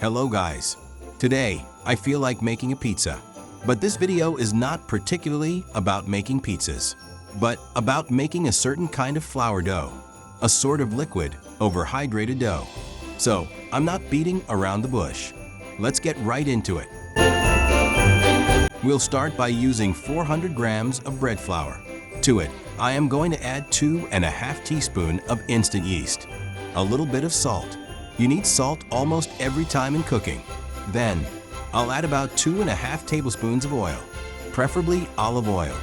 Hello guys. Today, I feel like making a pizza. But this video is not particularly about making pizzas, but about making a certain kind of flour dough, a sort of liquid, overhydrated dough. So, I'm not beating around the bush. Let's get right into it. We'll start by using 400 grams of bread flour. To it, I am going to add 2½ teaspoons of instant yeast, a little bit of salt. You need salt almost every time in cooking. Then, I'll add about 2½ tablespoons of oil, preferably olive oil.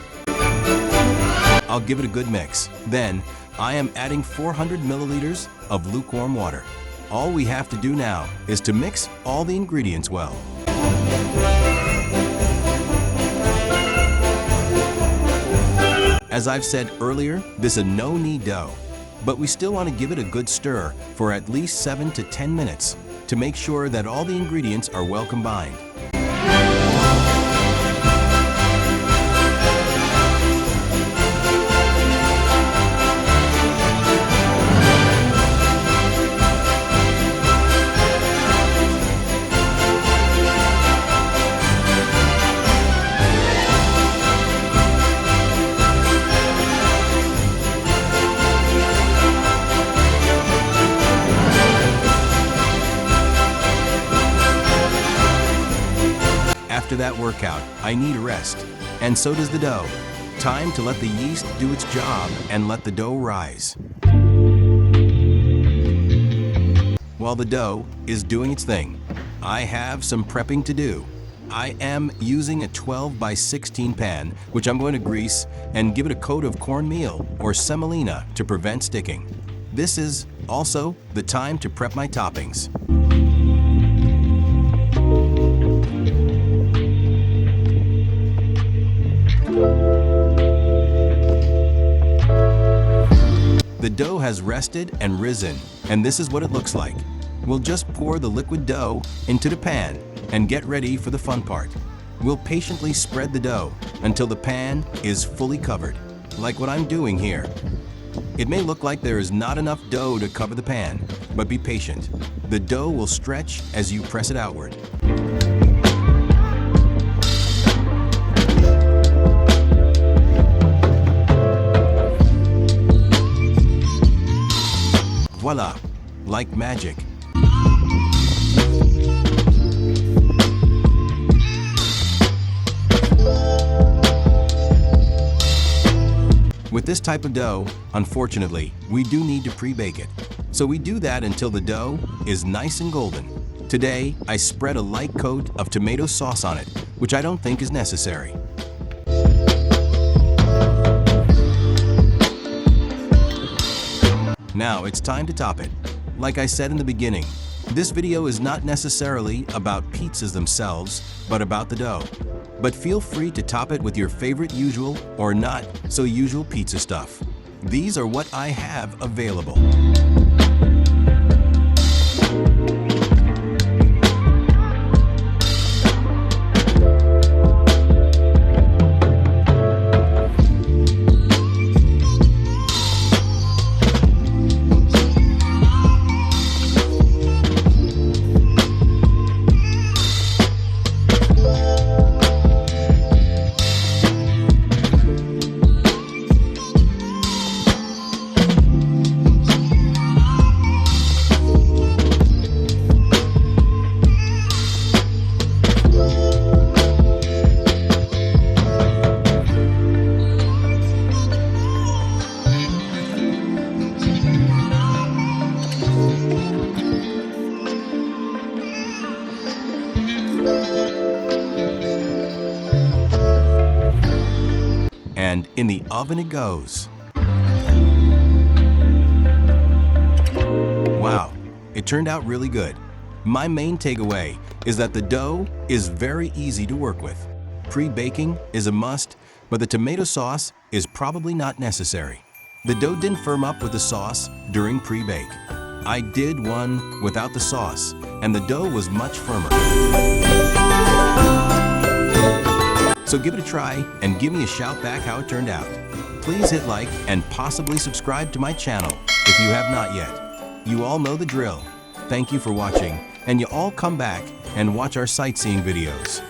I'll give it a good mix. Then, I am adding 400 milliliters of lukewarm water. All we have to do now is to mix all the ingredients well. As I've said earlier, this is a no-knead dough, but we still want to give it a good stir for at least 7 to 10 minutes to make sure that all the ingredients are well combined. After that workout, I need a rest, and so does the dough. Time to let the yeast do its job and let the dough rise. While the dough is doing its thing, I have some prepping to do. I am using a 12 by 16 pan, which I'm going to grease and give it a coat of cornmeal or semolina to prevent sticking. This is also the time to prep my toppings. The dough has rested and risen, and this is what it looks like. We'll just pour the liquid dough into the pan and get ready for the fun part. We'll patiently spread the dough until the pan is fully covered, like what I'm doing here. It may look like there is not enough dough to cover the pan, but be patient. The dough will stretch as you press it outward. Voila! Like magic. With this type of dough, unfortunately, we do need to pre-bake it. So we do that until the dough is nice and golden. Today, I spread a light coat of tomato sauce on it, which I don't think is necessary. Now it's time to top it. Like I said in the beginning, this video is not necessarily about pizzas themselves, but about the dough. But feel free to top it with your favorite usual or not so usual pizza stuff. These are what I have available. And in the oven it goes. Wow, it turned out really good. My main takeaway is that the dough is very easy to work with. Pre-baking is a must, but the tomato sauce is probably not necessary. The dough didn't firm up with the sauce during pre-bake. I did one without the sauce, and the dough was much firmer. So give it a try and give me a shout back how it turned out. Please hit like and possibly subscribe to my channel if you have not yet. You all know the drill. Thank you for watching, and you all come back and watch our sightseeing videos.